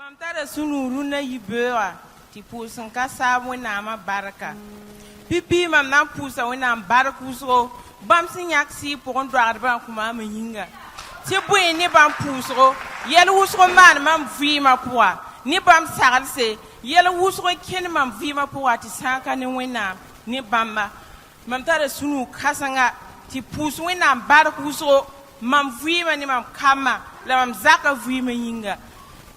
mam tara sunu runa yibera ti pusan ka samu na ma baraka pipi mam na pusa wena barku so bam sin yak si pour on doit ba kuma ma yinga ti boy ni bam pusro yel wusro man mam vima poa ni bam saralse yel wusro ken mam vima poa ti sanka ni wena ni bamba mam tara sunu kasanga ti pus wena barku so mam vima ni mam kama la mam zaka vima yinga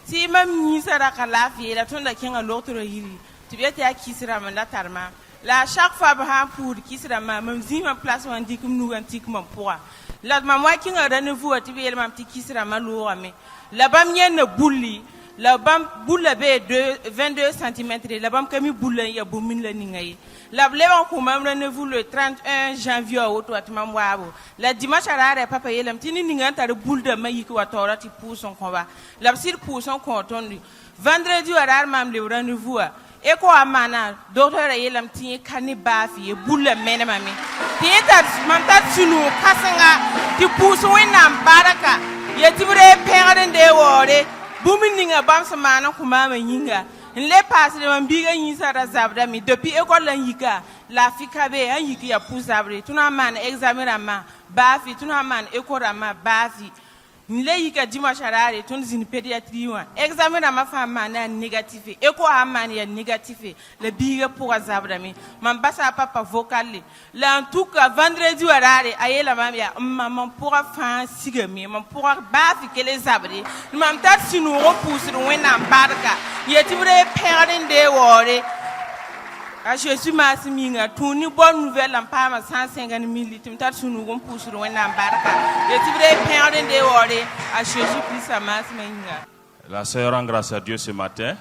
ti mam nisara kala fi la tonda kenga lotoro yiri ti beti ya kisira manda tarma la chaque fois ba pour kisira mam zima place wan dikum nu antik mam poa la mam wa kinga rendez-vous ti bel mam ti kisira ma lo ame la bam yen bulli la bam bulla be 22 cm la bam kami bulla ya bumin la ningai la blewa ko mam rendez-vous le 31 janvier auto atmam wabo la dimanche arare papa yelam tini ninga tar bulda mayi ko watora ti pouson ko ba la sir pouson ko tondi vendredi arare mam le rendez-vous e ko amana docteur yelam tini kani bafi e bulla mena mami tita mam tat sunu kasanga ti pouson wena baraka yetibre pengaren de wore bumininga bam samana ko mama yinga le passe de mambiga yinsa da zabda mi depuis école la yika la fika be an yiki ya pousabre tuna man examen rama bafi tuna man école rama bafi le yika dimanche arare tun zin pédiatrie wa examen rama fama na négatif école amane ya négatif le biga pour zabda mi man basa papa vocal la en tout cas vendredi arare ayela mamia maman pour fan sigami man pour bafi que les abri mam tat sinu repousse wena barka yetibre perdre de wore a Jésus massiminga tuni bonne nouvelle en pama 150 000 litres tar sunu gon pousse wena barka yetibre perdre de wore a Jésus Christ massiminga. La sœur rend grâce à Dieu ce matin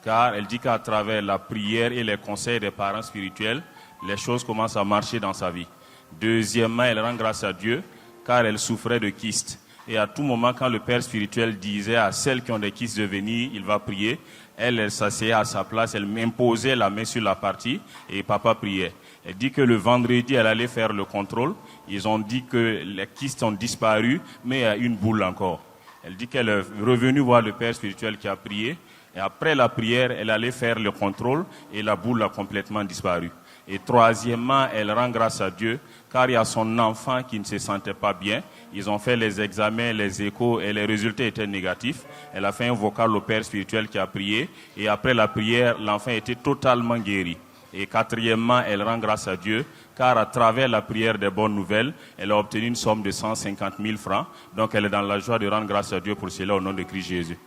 car elle dit qu'à travers la prière et les conseils des parents spirituels, les choses commencent à marcher dans sa vie. Deuxièmement, elle rend grâce à Dieu car elle souffrait de kystes. Et à tout moment, quand le père spirituel disait à celles qui ont des kystes de venir, il va prier, elle s'asseyait à sa place, elle m'imposait la main sur la partie et papa priait. Elle dit que le vendredi, elle allait faire le contrôle. Ils ont dit que les kystes ont disparu, mais il y a une boule encore. Elle dit qu'elle est revenue voir le père spirituel qui a prié. Et après la prière, elle allait faire le contrôle et la boule a complètement disparu. Et troisièmement, elle rend grâce à Dieu car il y a son enfant qui ne se sentait pas bien. Ils ont fait les examens, les échos et les résultats étaient négatifs. Elle a fait un vocal au père spirituel qui a prié et après la prière, l'enfant était totalement guéri. Et quatrièmement, elle rend grâce à Dieu car à travers la prière des bonnes nouvelles, elle a obtenu une somme de 150 000 francs. Donc elle est dans la joie de rendre grâce à Dieu pour cela au nom de Christ Jésus.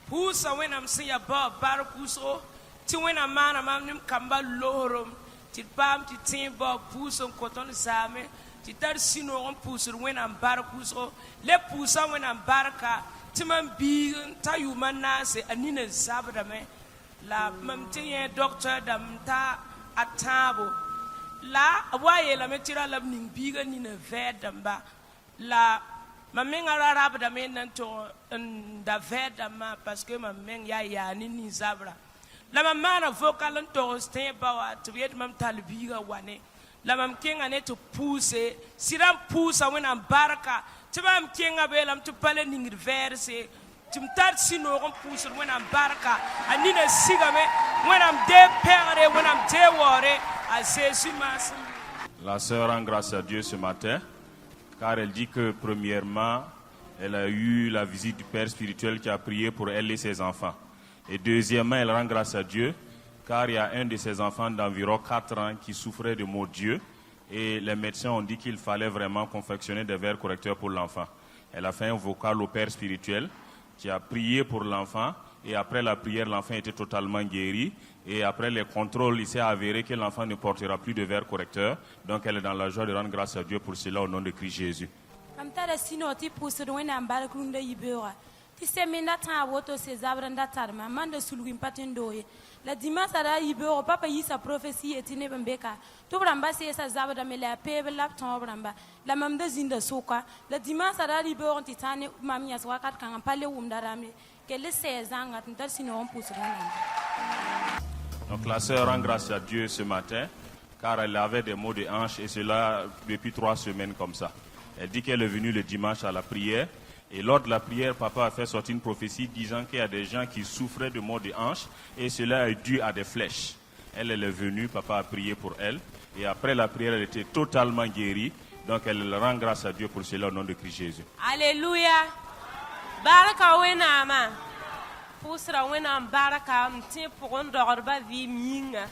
Pusa wenam siya ba barakuso ti wena mana mamnim kamba lohorom ti pam ti timba puso koton zame ti tar sino on puso wenam barakuso le pusa wenam baraka ti man bi ta yuma nase anina zabda me la mam ti ye docteur dam ta atabo la waye la metira la ning biga ni na vedamba la Maman a rarab da men to da veda ma parce que maman ya ni zabra la maman a vocal to stay bawa to yet mam talbiga wane la mam kinga ne to pousse siram pousse when am baraka to mam kinga belam to pale ning verse to tar sino gon pousse when am baraka anina sigame when am de pere when am de wore a Jésus mas. La sœur rend grâce à Dieu ce matin car elle dit que premièrement, elle a eu la visite du père spirituel qui a prié pour elle et ses enfants. Et deuxièmement, elle rend grâce à Dieu car il y a un de ses enfants d'environ 4 ans qui souffrait de maux d'yeux et les médecins ont dit qu'il fallait vraiment confectionner des verres correcteurs pour l'enfant. Elle a fait un vocal au père spirituel qui a prié pour l'enfant et après la prière, l'enfant était totalement guéri. Et après les contrôles, il s'est avéré que l'enfant ne portera plus de verre correcteur. Donc elle est dans la joie de rendre grâce à Dieu pour cela au nom de Christ Jésus. La dimanche ara ibero papa yisa prophétie etine bembeka to bramba se sa zabada me la pebe la ton bramba la mam de zinda soka la dimanche ara ibero titane mam ya swa kat kan pale wum darame que les 16 ans ngat sino on pousse. Donc la sœur rend grâce à Dieu ce matin car elle avait des maux de hanche et cela depuis 3 semaines comme ça. Elle dit qu'elle est venue le dimanche à la prière. Et lors de la prière, papa a fait sortir une prophétie disant qu'il y a des gens qui souffraient de maux de hanche et cela est dû à des flèches. Elle est venue, papa a prié pour elle. Et après la prière, elle était totalement guérie. Donc elle rend grâce à Dieu pour cela au nom de Christ Jésus. Alléluia. Baraka wenama. Pusra wenam baraka mti pour un dorba vi minga.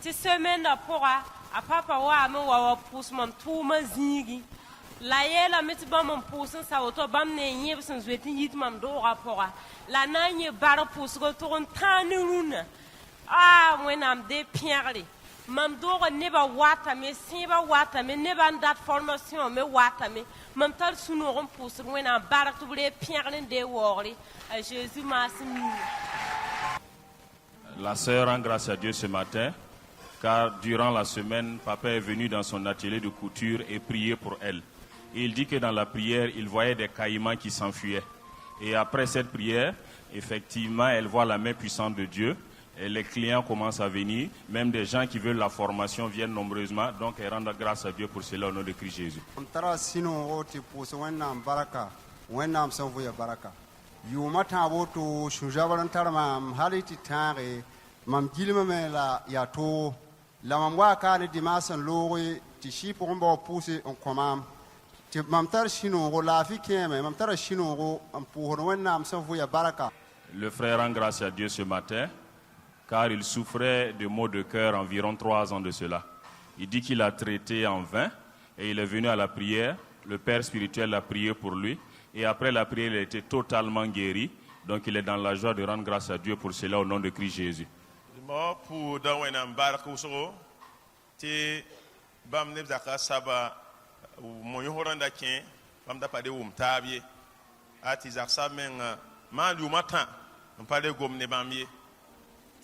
Ti semaine d'apora a papa wa me wa pus mam tuma zingi. La yela meti bam mam pusin sa auto bam ne yeb sin zwetin yit mam do rapora. La nanye bar pus go to on tanuna. Ah wenam de pierre. Mam dogo neba wata me siba wata me neba dat formation me wata me mam tar sunoron pusur wena barak to bre pierre de wori à Jésus masmi. La sœur rend grâce à Dieu ce matin car durant la semaine, papa est venu dans son atelier de couture et prier pour elle. Et il dit que dans la prière, il voyait des caïmans qui s'enfuyaient. Et après cette prière, effectivement, elle voit la main puissante de Dieu. Et les clients commencent à venir, même des gens qui veulent la formation viennent nombreusement, donc elle rend grâce à Dieu pour cela au nom de Christ Jésus. Le frère rend grâce à Dieu ce matin car il souffrait de maux de cœur environ 3 ans de cela. Il dit qu'il a traité en vain et il est venu à la prière. Le père spirituel a prié pour lui et après la prière, il a été totalement guéri. Donc il est dans la joie de rendre grâce à Dieu pour cela au nom de Christ Jésus.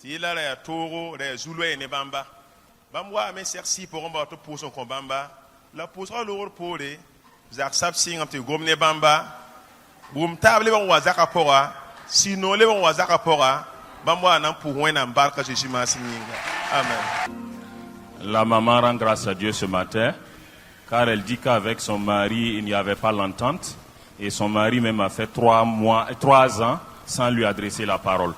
Ti la ya toro la zulu ne bamba bamwa me sersi pour on ba to poson ko bamba la poson lo pour les zak sap sing te gomne bamba bum table bon wazaka pora sino le bon wazaka pora bamwa nan pour wena barka Jésus masinga. Amen. La maman rend grâce à Dieu ce matin car elle dit qu'avec son mari il n'y avait pas l'entente et son mari même a fait 3 ans sans lui adresser la parole.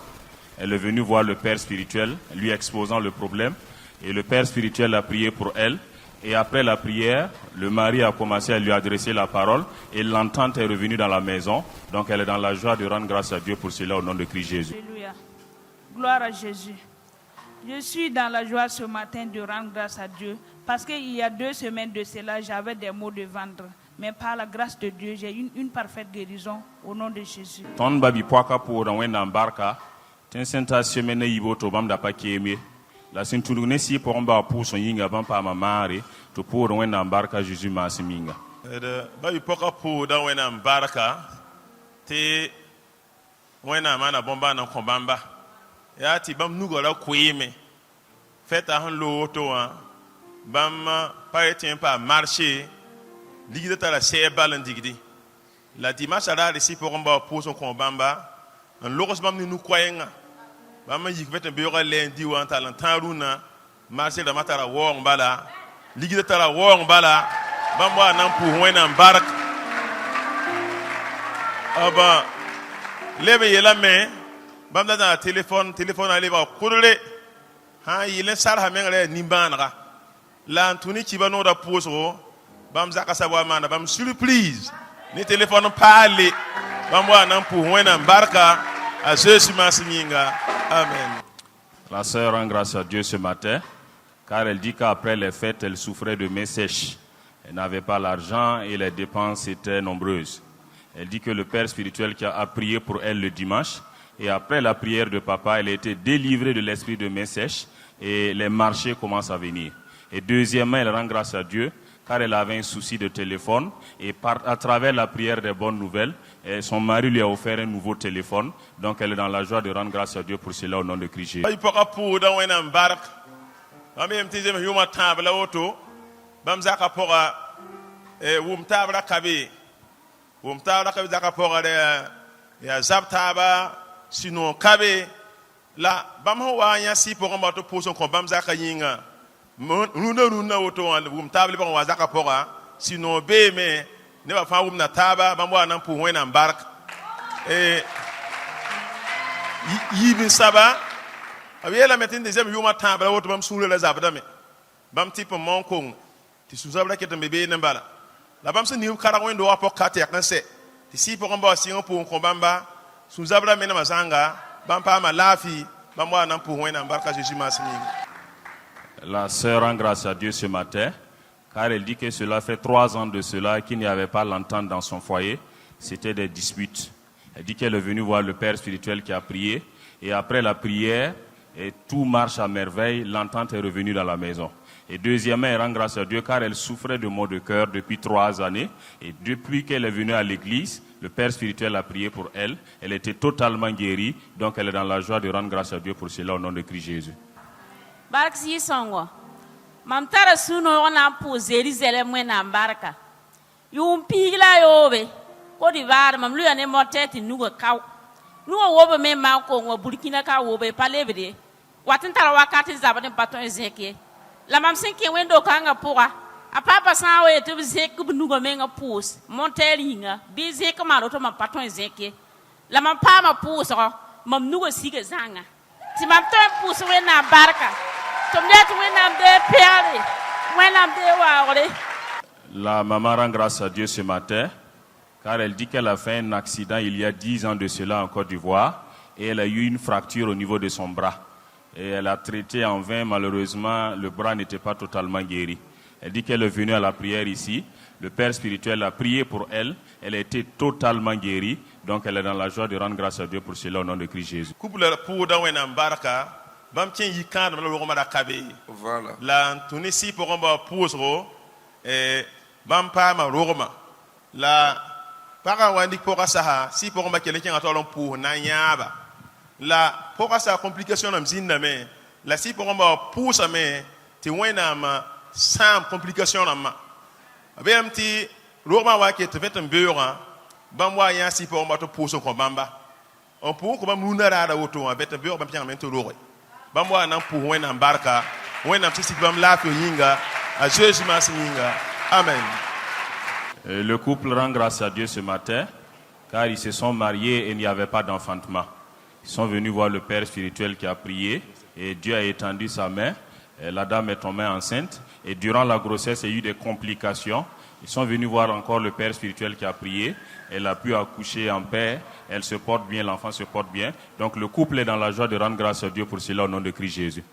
Elle est venue voir le père spirituel, lui exposant le problème. Et le père spirituel a prié pour elle. Et après la prière, le mari a commencé à lui adresser la parole. Et l'entente est revenue dans la maison. Donc elle est dans la joie de rendre grâce à Dieu pour cela au nom de Christ Jésus. Alléluia. Gloire à Jésus. Je suis dans la joie ce matin de rendre grâce à Dieu. Parce qu'il y a 2 semaines de cela, j'avais des maux de ventre. Mais par la grâce de Dieu, j'ai une parfaite guérison au nom de Jésus. Ton babi poaka pour un barka. Ten senta semaine yiboto bamda pa kemie la sintulu ne si pour mba pour son yinga bam pa mamare to pour wena barka Jésus masiminga de ba yu poka pour da wena barka te wena mana bomba na kombamba ya ti bam nugola kuime feta han lo to bam pa etien pa marché ligide ta la se balandigdi la dimanche ala si pour mba pour son kombamba en logos bam ni nu kwayenga bam yik vet be yora lendi wa talan taruna marché da matara wong bala ligide tara wong bala bam wa nan pu wena barak aba lebe yela me bam da téléphone ale ba kurle ha yile sar ha mengre nimbana la antuni ki bano da poso bam zaka sabwa mana bam surprise ni téléphone parler bam wa nan pu wena barka à Jésus masinga. Amen. La sœur rend grâce à Dieu ce matin car elle dit qu'après les fêtes, elle souffrait de mains sèches. Elle n'avait pas l'argent et les dépenses étaient nombreuses. Elle dit que le père spirituel qui a prié pour elle le dimanche et après la prière de papa, elle a été délivrée de l'esprit de mains sèches et les marchés commencent à venir. Et deuxièmement, elle rend grâce à Dieu car elle avait un souci de téléphone et à travers la prière des bonnes nouvelles, et son mari lui a offert un nouveau téléphone. Donc elle est dans la joie de rendre grâce à Dieu pour cela au nom de Christ Jésus. Sinon, ne ba fa wum na taba bam wa nan pu wẽnnaam bark yibin saba b yeelame tɩ n dezem yʋʋmã tãabra woto bãmb sũurã la zabdame bãmb tɩ p n mon kong tɩ sũ-zabra ket n be beene bala la bãmb sẽn ning karg wẽnd-doogã pʋg ka tɛk n sɛ tɩ sɩ pʋgẽ bao sɩng n pʋʋn kõ bãmba sũ-zabra menema zãnga bãmb paama laafɩ bãmb wa nan pʋʋs wẽnnaam barka Jésus maasem yĩnga. La sœur rend grâce à Dieu ce matin, car elle dit que cela fait 3 ans de cela qu'il n'y avait pas l'entente dans son foyer, c'était des disputes. Elle dit qu'elle est venue voir le père spirituel qui a prié, et après la prière, et tout marche à merveille, l'entente est revenue dans la maison. Et deuxièmement, elle rend grâce à Dieu car elle souffrait de maux de cœur depuis 3 années. Et depuis qu'elle est venue à l'église, le père spirituel a prié pour elle. Elle était totalement guérie, donc elle est dans la joie de rendre grâce à Dieu pour cela au nom de Christ Jésus. Bark si songo. Mam tara suno ona po Jérusalem wena barka. Yum pigla yobe. Ko di var mam lu ane moteti nugo kaw. Nugo wobe me ma ko ngo Burkina ka wobe palebede. Watin tara wakati zabane baton ezeke. La mam sin ke wendo kanga poa. A papa san we te zek bu nugo menga pos. Monteringa. Bi zek ma roto ma baton ezeke. La mam pa ma pos mam nugo sige zanga. Ti mam tan pos wena barka. La maman rend grâce à Dieu ce matin, car elle dit qu'elle a fait un accident il y a 10 ans de cela en Côte d'Ivoire, et elle a eu une fracture au niveau de son bras. Et elle a traité en vain, malheureusement, le bras n'était pas totalement guéri. Elle dit qu'elle est venue à la prière ici, le père spirituel a prié pour elle, elle a été totalement guérie, donc elle est dans la joie de rendre grâce à Dieu pour cela au nom de Christ Jésus. Bam tien yi kan la roma da kabe Voilà. la tuni si pour ba pousro bam pa ma roma la para wandi pour ça si pour ba kele kin atolon pour na nyaba la pour ça complication am zinna me la si pour ba pousa me ti wena ma sans complication am ma abem ti roma wa ke te vetem beura bam wa ya si pour ba to pouso ko bamba on pour ko bam lunara da woto wa vetem beura bam tiang men to rore bamwa nan pour wena barka wena tisi bam la ko yinga a Jésus mas yinga amen. Le couple rend grâce à Dieu ce matin car ils se sont mariés et il n'y avait pas d'enfantement. Ils sont venus voir le père spirituel qui a prié et Dieu a étendu sa main. Et la dame est tombée enceinte et durant la grossesse il y a eu des complications. Ils sont venus voir encore le père spirituel qui a prié. Elle a pu accoucher en paix. Elle se porte bien, l'enfant se porte bien. Donc le couple est dans la joie de rendre grâce à Dieu pour cela au nom de Christ Jésus.